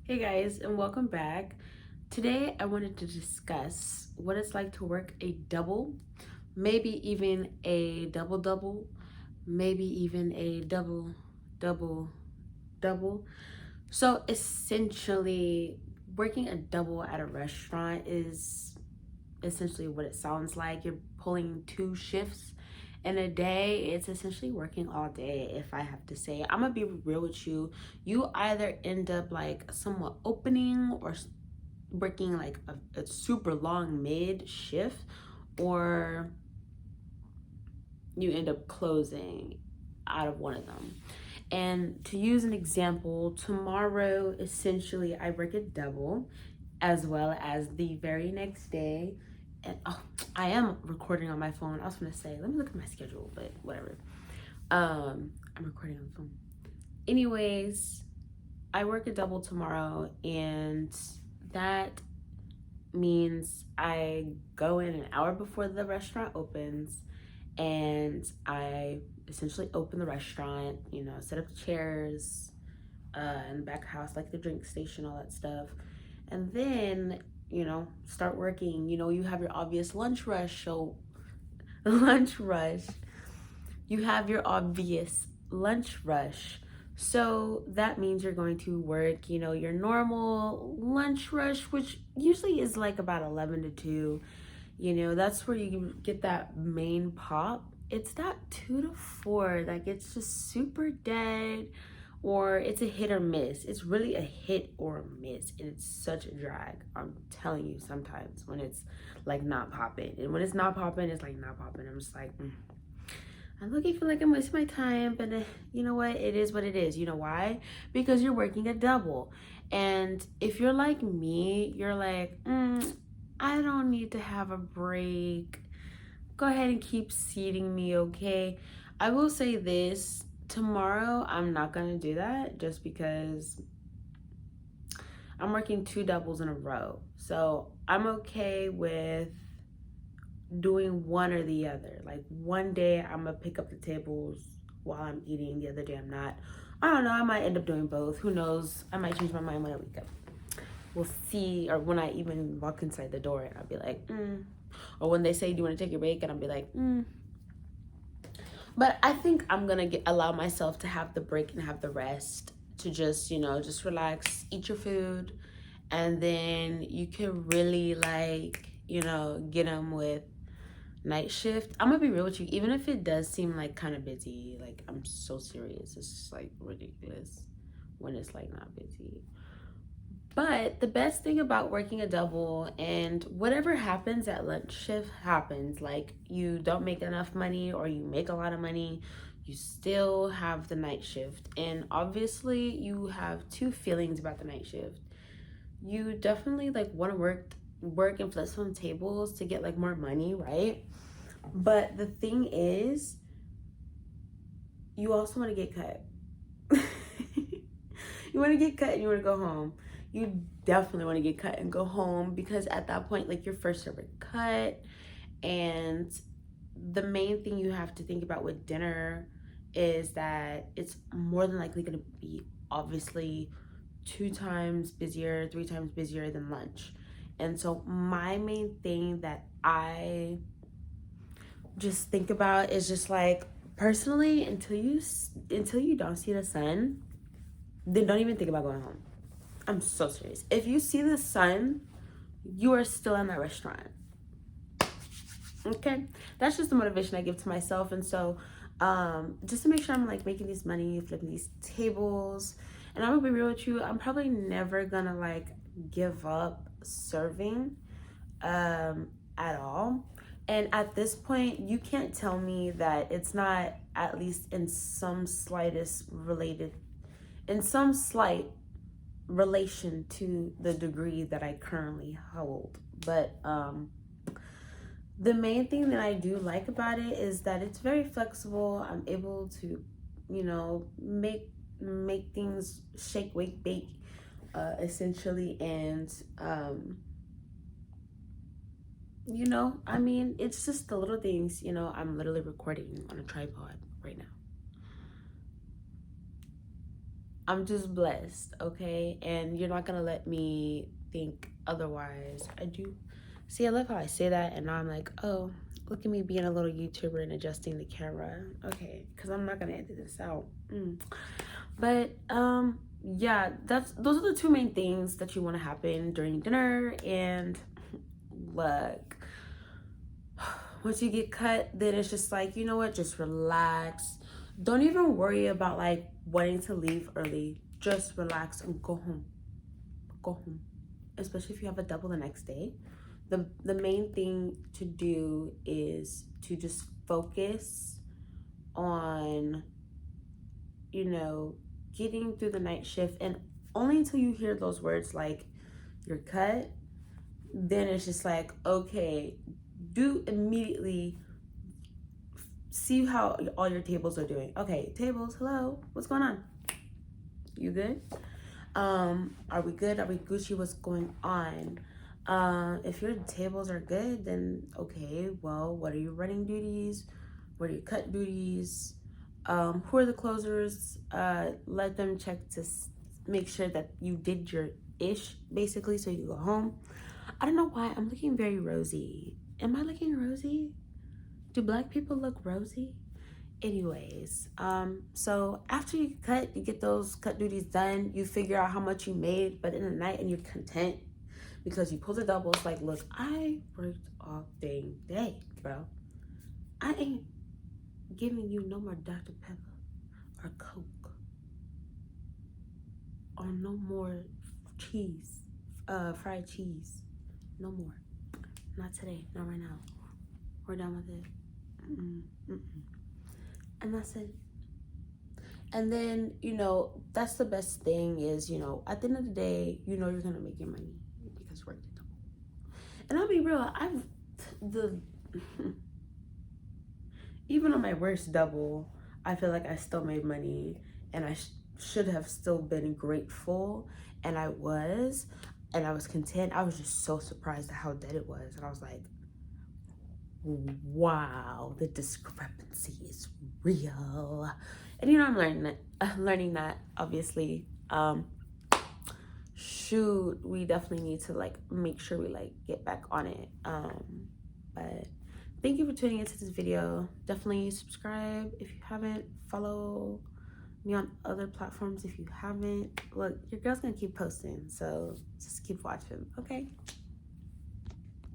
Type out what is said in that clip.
Hey guys, and welcome back. Today I wanted to discuss what it's like to work a double, maybe even a double double, maybe even a double double. So essentially, working a double at a restaurant is essentially what it sounds like. You're pulling two shifts in a day. It's essentially working all day. If I have to say, I'm gonna be real with you, you either end up like somewhat opening or working like a super long mid shift, or you end up closing out of one of them. And to use an example, tomorrow essentially I work a double, as well as the very next day. And oh, I am recording on my phone. I was gonna say, let me look at my schedule, but whatever. I'm recording on the phone. Anyways, I work a double tomorrow, and that means I go in an hour before the restaurant opens, and I essentially open the restaurant, set up the chairs in the back house, like the drink station, all that stuff. And then, start working. You have your obvious lunch rush. So, lunch rush. You have your obvious lunch rush. So that means you're going to work, your normal lunch rush, which usually is like about 11 to 2. That's where you get that main pop. It's that 2 to 4 that gets just super dead, or it's a hit or miss. It's really a hit or a miss, and it's such a drag. I'm telling you, sometimes when it's like not popping, and when it's not popping, it's like not popping. I'm just like, I'm looking for like I'm wasting my time, but you know what? It is what it is. You know why? Because you're working a double. And if you're like me, you're like, I don't need to have a break. Go ahead and keep seating me, okay? I will say this, tomorrow I'm not gonna do that just because I'm working two doubles in a row. So I'm okay with doing one or the other. Like one day I'm gonna pick up the tables while I'm eating, the other day I'm not. I don't know, I might end up doing both. Who knows? I might change my mind when I wake up. We'll see. Or when I even walk inside the door and I'll be like, Or when they say, do you want to take a break? And I'll be like, But I think I'm gonna allow myself to have the break and have the rest to just relax, eat your food, and then you can really get them with night shift. I'm gonna be real with you, even if it does seem like kind of busy, like I'm so serious, it's just like ridiculous when it's like not busy. But the best thing about working a double, and whatever happens at lunch shift happens, like you don't make enough money or you make a lot of money, you still have the night shift. And obviously you have two feelings about the night shift. You definitely like want to work and flip some tables to get like more money, right? But the thing is, you also want to get cut. You want to get cut and you want to go home. You definitely want to get cut and go home, because at that point, like, your first ever cut. And the main thing you have to think about with dinner is that it's more than likely going to be obviously 2 times busier, 3 times busier than lunch. And so my main thing that I just think about is just like, personally, until you don't see the sun, then don't even think about going home. I'm so serious. If you see the sun, you are still in that restaurant. Okay, that's just the motivation I give to myself. And so just to make sure I'm like making this money, flipping these tables. And I'm gonna be real with you, I'm probably never gonna like give up serving at all. And at this point, you can't tell me that it's not at least in some slight relation to the degree that I currently hold. But the main thing that I do like about it is that it's very flexible. I'm able to, make things shake, wake, bake, essentially. And I mean, it's just the little things. I'm literally recording on a tripod right now. I'm just blessed, okay? And you're not gonna let me think otherwise. I do. See, I love how I say that, and now I'm like, oh, look at me being a little YouTuber and adjusting the camera. Okay, because I'm not gonna edit this out. But yeah, those are the two main things that you want to happen during dinner. And look, once you get cut, then it's just like, you know what, just relax. Don't even worry about like wanting to leave early. Just relax and go home. Go home. Especially if you have a double the next day. The main thing to do is to just focus on, you know, getting through the night shift, and only until you hear those words like you're cut, then it's just like, okay, do immediately see how all your tables are doing. Okay, tables, hello, what's going on? You good? Are we good? Are we Gucci? What's going on? If your tables are good, then okay, well, what are your running duties? What are your cut duties? Who are the closers? Let them check to make sure that you did your ish, basically, so you can go home. I don't know why I'm looking very rosy. Am I looking rosy? Do black people look rosy? Anyways, so after you cut, you get those cut duties done, you figure out how much you made by the end of the night, and you're content because you pulled the doubles. Like, look, I worked all dang day, bro. I ain't giving you no more Dr. Pepper or Coke or no more cheese, fried cheese. No more. Not today. Not right now. We're done with it. And that's it. And then, you know, that's the best thing is, you know, at the end of the day, you know, you're going to make your money because you worked it double. And I'll be real, even on my worst double, I feel like I still made money, and I should have still been grateful. And I was content. I was just so surprised at how dead it was. And I was like, wow, the discrepancy is real. And you know, I'm learning that obviously. Shoot, we definitely need to like make sure we like get back on it. But thank you for tuning into this video. Definitely subscribe if you haven't. Follow me on other platforms if you haven't. Look, your girl's gonna keep posting, so just keep watching, okay?